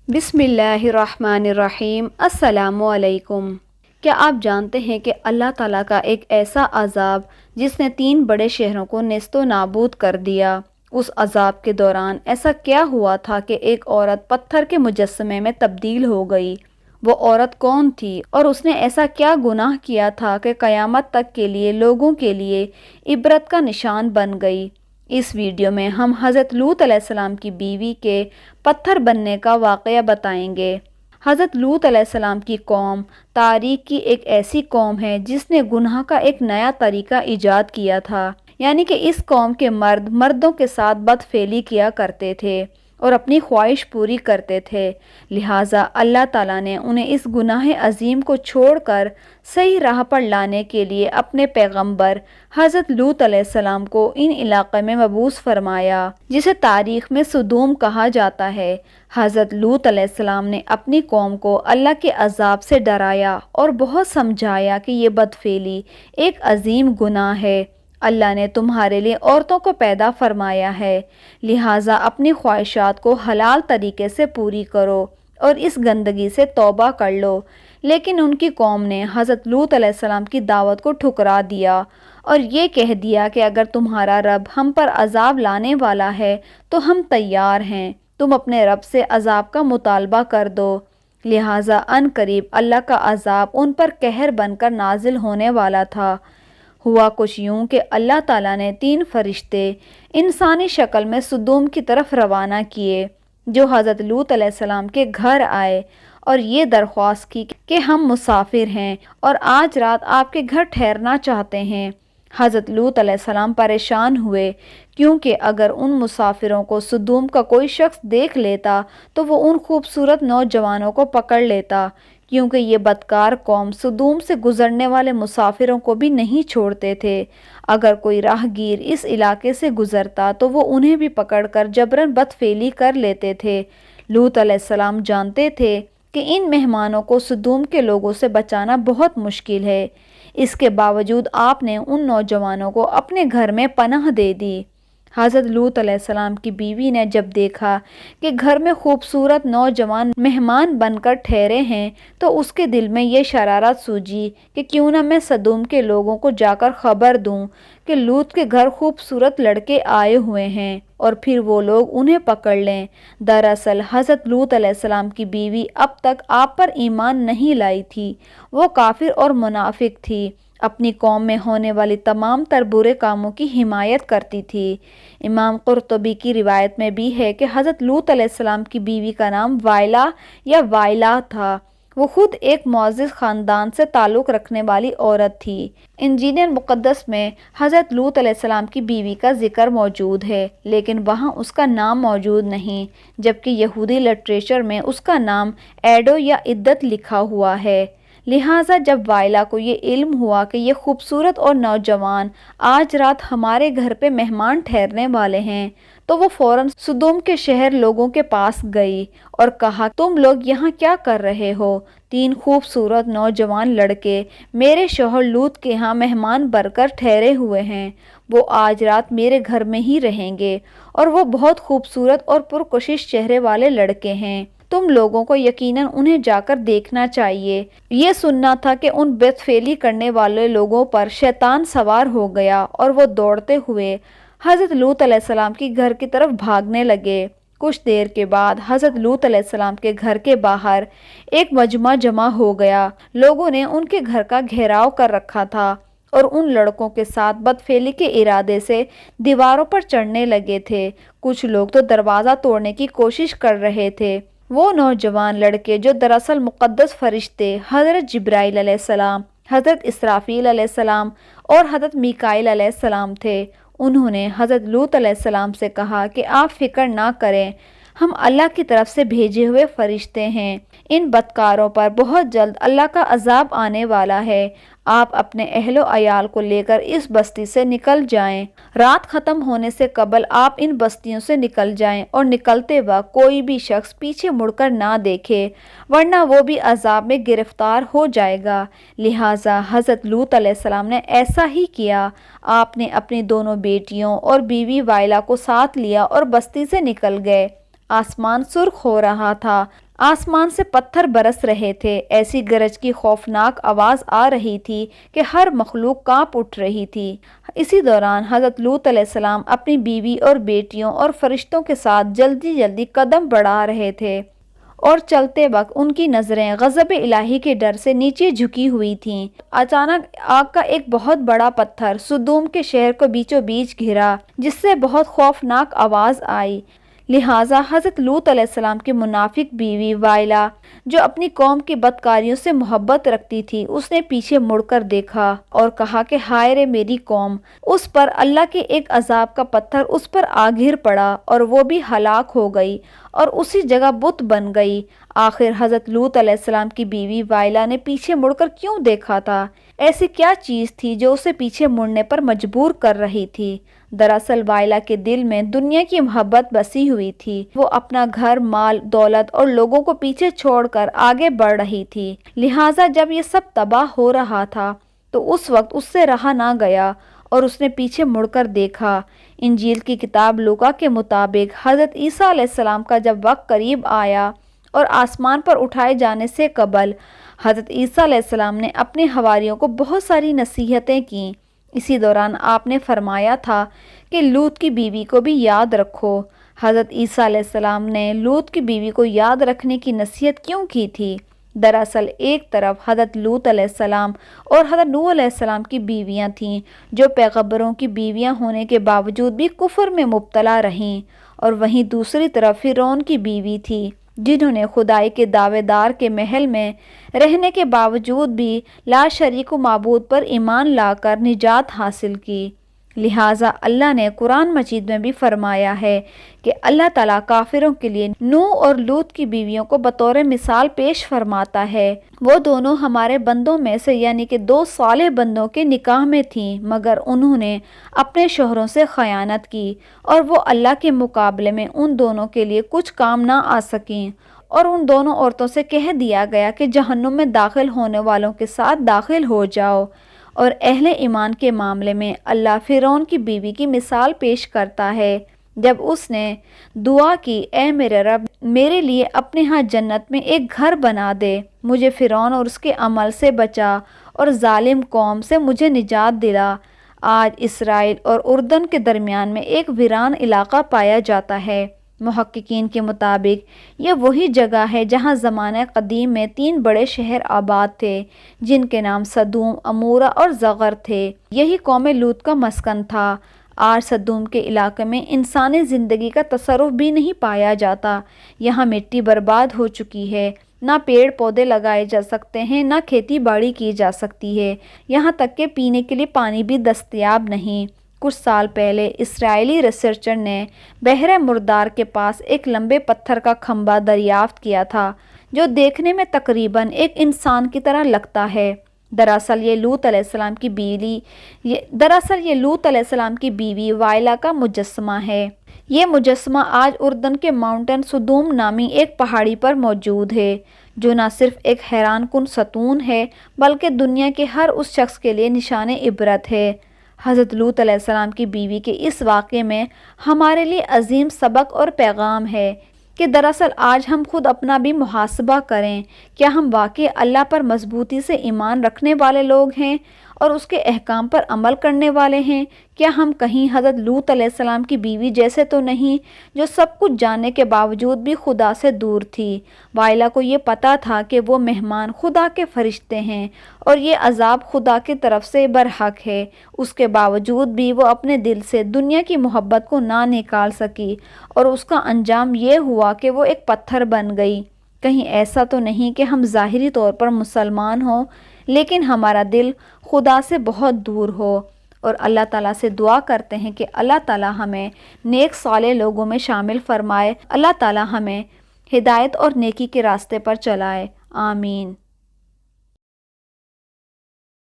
بسم اللہ الرحمن الرحیم۔ السلام علیکم۔ کیا آپ جانتے ہیں کہ اللہ تعالیٰ کا ایک ایسا عذاب جس نے 3 بڑے شہروں کو نیست و نابود کر دیا؟ اس عذاب کے دوران ایسا کیا ہوا تھا کہ ایک عورت پتھر کے مجسمے میں تبدیل ہو گئی؟ وہ عورت کون تھی اور اس نے ایسا کیا گناہ کیا تھا کہ قیامت تک کے لیے لوگوں کے لیے عبرت کا نشان بن گئی؟ اس ویڈیو میں ہم حضرت لوط علیہ السلام کی بیوی کے پتھر بننے کا واقعہ بتائیں گے۔ حضرت لوط علیہ السلام کی قوم تاریخ کی ایک ایسی قوم ہے جس نے گناہ کا ایک نیا طریقہ ایجاد کیا تھا، یعنی کہ اس قوم کے مرد مردوں کے ساتھ بدفعلی کیا کرتے تھے اور اپنی خواہش پوری کرتے تھے، لہٰذا اللہ تعالیٰ نے انہیں اس گناہ عظیم کو چھوڑ کر صحیح راہ پر لانے کے لیے اپنے پیغمبر حضرت لوط علیہ السلام کو ان علاقے میں مبعوث فرمایا، جسے تاریخ میں سدوم کہا جاتا ہے۔ حضرت لوط علیہ السلام نے اپنی قوم کو اللہ کے عذاب سے ڈرایا اور بہت سمجھایا کہ یہ بدفعلی ایک عظیم گناہ ہے۔ اللہ نے تمہارے لیے عورتوں کو پیدا فرمایا ہے، لہٰذا اپنی خواہشات کو حلال طریقے سے پوری کرو اور اس گندگی سے توبہ کر لو۔ لیکن ان کی قوم نے حضرت لوط علیہ السلام کی دعوت کو ٹھکرا دیا اور یہ کہہ دیا کہ اگر تمہارا رب ہم پر عذاب لانے والا ہے تو ہم تیار ہیں، تم اپنے رب سے عذاب کا مطالبہ کر دو۔ لہٰذا عنقریب قریب اللہ کا عذاب ان پر قہر بن کر نازل ہونے والا تھا۔ ہوا کچھ یوں کہ اللہ تعالیٰ نے 3 فرشتے انسانی شکل میں سدوم کی طرف روانہ کیے، جو حضرت لوط علیہ السلام کے گھر آئے اور یہ درخواست کی کہ ہم مسافر ہیں اور آج رات آپ کے گھر ٹھہرنا چاہتے ہیں۔ حضرت لوط علیہ السلام پریشان ہوئے، کیونکہ اگر ان مسافروں کو سدوم کا کوئی شخص دیکھ لیتا تو وہ ان خوبصورت نوجوانوں کو پکڑ لیتا، کیونکہ یہ بدکار قوم سدوم سے گزرنے والے مسافروں کو بھی نہیں چھوڑتے تھے۔ اگر کوئی راہ گیر اس علاقے سے گزرتا تو وہ انہیں بھی پکڑ کر جبراً بدفعلی کر لیتے تھے۔ لوط علیہ السلام جانتے تھے کہ ان مہمانوں کو سدوم کے لوگوں سے بچانا بہت مشکل ہے، اس کے باوجود آپ نے ان نوجوانوں کو اپنے گھر میں پناہ دے دی۔ حضرت لوط علیہ السلام کی بیوی نے جب دیکھا کہ گھر میں خوبصورت نوجوان مہمان بن کر ٹھہرے ہیں تو اس کے دل میں یہ شرارت سوجی کہ کیوں نہ میں سدوم کے لوگوں کو جا کر خبر دوں کہ لوط کے گھر خوبصورت لڑکے آئے ہوئے ہیں اور پھر وہ لوگ انہیں پکڑ لیں۔ دراصل حضرت لوط علیہ السلام کی بیوی اب تک آپ پر ایمان نہیں لائی تھی، وہ کافر اور منافق تھی، اپنی قوم میں ہونے والی تمام تر برے کاموں کی حمایت کرتی تھی۔ امام قرطبی کی روایت میں بھی ہے کہ حضرت لوط علیہ السلام کی بیوی کا نام وائلہ یا وائلہ تھا، وہ خود ایک معزز خاندان سے تعلق رکھنے والی عورت تھی۔ انجیل مقدس میں حضرت لوط علیہ السلام کی بیوی کا ذکر موجود ہے، لیکن وہاں اس کا نام موجود نہیں، جبکہ یہودی لٹریچر میں اس کا نام ایڈو یا عدت لکھا ہوا ہے۔ لہٰذا جب وائلہ کو یہ علم ہوا کہ یہ خوبصورت اور نوجوان آج رات ہمارے گھر پہ مہمان ٹھہرنے والے ہیں، تو وہ فوراً سدوم کے شہر لوگوں کے پاس گئی اور کہا، تم لوگ یہاں کیا کر رہے ہو؟ 3 خوبصورت نوجوان لڑکے میرے شوہر لوط کے ہاں مہمان بن کر ٹھہرے ہوئے ہیں، وہ آج رات میرے گھر میں ہی رہیں گے اور وہ بہت خوبصورت اور پرکشش چہرے والے لڑکے ہیں، تم لوگوں کو یقیناً انہیں جا کر دیکھنا چاہیے۔ یہ سننا تھا کہ ان بدفعلی کرنے والے لوگوں پر شیطان سوار ہو گیا اور وہ دوڑتے ہوئے حضرت لوط علیہ السلام کی گھر کی طرف بھاگنے لگے۔ کچھ دیر کے بعد حضرت لوط علیہ السلام کے گھر کے باہر ایک مجمع جمع ہو گیا، لوگوں نے ان کے گھر کا گھیراؤ کر رکھا تھا اور ان لڑکوں کے ساتھ بدفعلی کے ارادے سے دیواروں پر چڑھنے لگے تھے، کچھ لوگ تو دروازہ توڑنے کی کوشش کر رہے تھے۔ وہ نوجوان لڑکے جو دراصل مقدس فرشتے حضرت جبرائیل علیہ السلام، حضرت اسرافیل علیہ السلام اور حضرت میکائیل علیہ السلام تھے، انہوں نے حضرت لوط علیہ السلام سے کہا کہ آپ فکر نہ کریں، ہم اللہ کی طرف سے بھیجے ہوئے فرشتے ہیں، ان بدکاروں پر بہت جلد اللہ کا عذاب آنے والا ہے، آپ اپنے اہل و عیال کو لے کر اس بستی سے نکل جائیں، رات ختم ہونے سے قبل آپ ان بستیوں سے نکل جائیں اور نکلتے وقت کوئی بھی شخص پیچھے مڑ کر نہ دیکھے، ورنہ وہ بھی عذاب میں گرفتار ہو جائے گا۔ لہٰذا حضرت لوط علیہ السلام نے ایسا ہی کیا، آپ نے اپنی دونوں بیٹیوں اور بیوی وائلہ کو ساتھ لیا اور بستی سے نکل گئے۔ آسمان سرخ ہو رہا تھا، آسمان سے پتھر برس رہے تھے، ایسی گرج کی خوفناک آواز آ رہی تھی کہ ہر مخلوق کانپ اٹھ رہی تھی۔ اسی دوران حضرت لوط علیہ السلام اپنی بیوی اور بیٹیوں اور فرشتوں کے ساتھ جلدی جلدی قدم بڑھا رہے تھے، اور چلتے وقت ان کی نظریں غضب الہی کے ڈر سے نیچے جھکی ہوئی تھیں۔ اچانک آگ کا ایک بہت بڑا پتھر سدوم کے شہر کو بیچوں بیچ گھرا، جس سے بہت خوفناک آواز آئی۔ لہٰذا حضرت لوط علیہ السلام کی منافق بیوی وائلا، جو اپنی قوم کی بدکاریوں سے محبت رکھتی تھی، اس نے پیچھے مڑ کر دیکھا اور کہا کہ ہائے رے میری قوم! اس پر اللہ کے ایک عذاب کا پتھر اس پر آ گر پڑا اور وہ بھی ہلاک ہو گئی اور اسی جگہ بت بن گئی۔ آخر حضرت لوط علیہ السلام کی بیوی وائلا نے پیچھے مڑ کر کیوں دیکھا تھا؟ ایسی کیا چیز تھی جو اسے پیچھے مڑنے پر مجبور کر رہی تھی؟ دراصل وائلا کے دل میں دنیا کی محبت بسی ہوئی تھی۔ وہ اپنا گھر، مال، دولت اور لوگوں کو پیچھے چھوڑ کر آگے بڑھ رہی تھی۔ لہٰذا جب یہ سب تباہ ہو رہا تھا تو اس وقت اس سے رہا نہ گیا اور اس نے پیچھے مڑ کر دیکھا۔ انجیل کی کتاب لوقا کے مطابق حضرت عیسیٰ علیہ السلام کا جب وقت قریب آیا اور آسمان پر اٹھائے جانے سے قبل حضرت عیسیٰ علیہ السلام نے اپنے حواریوں کو بہت ساری نصیحتیں کیں۔ اسی دوران آپ نے فرمایا تھا کہ لوط کی بیوی کو بھی یاد رکھو۔ حضرت عیسیٰ علیہ السلام نے لوط کی بیوی کو یاد رکھنے کی نصیحت کیوں کی تھی؟ دراصل ایک طرف حضرت لوط علیہ السلام اور حضرت نوح علیہ السلام کی بیویاں تھیں، جو پیغمبروں کی بیویاں ہونے کے باوجود بھی کفر میں مبتلا رہیں، اور وہیں دوسری طرف فرعون کی بیوی تھی، جنہوں نے خدائی کے دعوے دار کے محل میں رہنے کے باوجود بھی لا شریک معبود پر ایمان لا کر نجات حاصل کی۔ لہٰذا اللہ نے قرآن مجید میں بھی فرمایا ہے کہ اللہ تعالیٰ کافروں کے لیے نوح اور لوط کی بیویوں کو بطور مثال پیش فرماتا ہے۔ وہ دونوں ہمارے بندوں میں سے یعنی کہ 2 صالح بندوں کے نکاح میں تھیں، مگر انہوں نے اپنے شوہروں سے خیانت کی اور وہ اللہ کے مقابلے میں ان دونوں کے لیے کچھ کام نہ آ سکیں، اور ان دونوں عورتوں سے کہہ دیا گیا کہ جہنم میں داخل ہونے والوں کے ساتھ داخل ہو جاؤ۔ اور اہل ایمان کے معاملے میں اللہ فرعون کی بیوی کی مثال پیش کرتا ہے، جب اس نے دعا کی، اے میرے رب، میرے لیے اپنے ہاں جنت میں ایک گھر بنا دے، مجھے فرعون اور اس کے عمل سے بچا اور ظالم قوم سے مجھے نجات دلا۔ آج اسرائیل اور اردن کے درمیان میں ایک ویران علاقہ پایا جاتا ہے۔ محققین کے مطابق یہ وہی جگہ ہے جہاں زمانہ قدیم میں 3 بڑے شہر آباد تھے، جن کے نام سدوم، عمورہ اور زغر تھے۔ یہی قوم لوط کا مسکن تھا۔ آج سدوم کے علاقے میں انسانی زندگی کا تصرف بھی نہیں پایا جاتا۔ یہاں مٹی برباد ہو چکی ہے، نہ پیڑ پودے لگائے جا سکتے ہیں، نہ کھیتی باڑی کی جا سکتی ہے، یہاں تک کہ پینے کے لیے پانی بھی دستیاب نہیں۔ کچھ سال پہلے اسرائیلی ریسرچر نے بحر مردار کے پاس ایک لمبے پتھر کا کھمبا دریافت کیا تھا، جو دیکھنے میں تقریباً ایک انسان کی طرح لگتا ہے۔ دراصل یہ لوط علیہ السلام کی بیوی وائلا کا مجسمہ ہے۔ یہ مجسمہ آج اردن کے ماؤنٹین سدوم نامی ایک پہاڑی پر موجود ہے، جو نہ صرف ایک حیران کن ستون ہے بلکہ دنیا کے ہر اس شخص کے لیے نشان عبرت ہے۔ حضرت لوط علیہ السلام کی بیوی کے اس واقعے میں ہمارے لیے عظیم سبق اور پیغام ہے کہ دراصل آج ہم خود اپنا بھی محاسبہ کریں۔ کیا ہم واقعی اللہ پر مضبوطی سے ایمان رکھنے والے لوگ ہیں اور اس کے احکام پر عمل کرنے والے ہیں؟ کیا ہم کہیں حضرت لوط علیہ السلام کی بیوی جیسے تو نہیں، جو سب کچھ جاننے کے باوجود بھی خدا سے دور تھی؟ وائلا کو یہ پتا تھا کہ وہ مہمان خدا کے فرشتے ہیں اور یہ عذاب خدا کی طرف سے برحق ہے، اس کے باوجود بھی وہ اپنے دل سے دنیا کی محبت کو نہ نکال سکی، اور اس کا انجام یہ ہوا کہ وہ ایک پتھر بن گئی۔ کہیں ایسا تو نہیں کہ ہم ظاہری طور پر مسلمان ہوں لیکن ہمارا دل خدا سے بہت دور ہو، اور اللہ تعالیٰ سے دعا کرتے ہیں کہ اللہ تعالیٰ ہمیں نیک صالح لوگوں میں شامل فرمائے، اللہ تعالیٰ ہمیں ہدایت اور نیکی کے راستے پر چلائے، آمین۔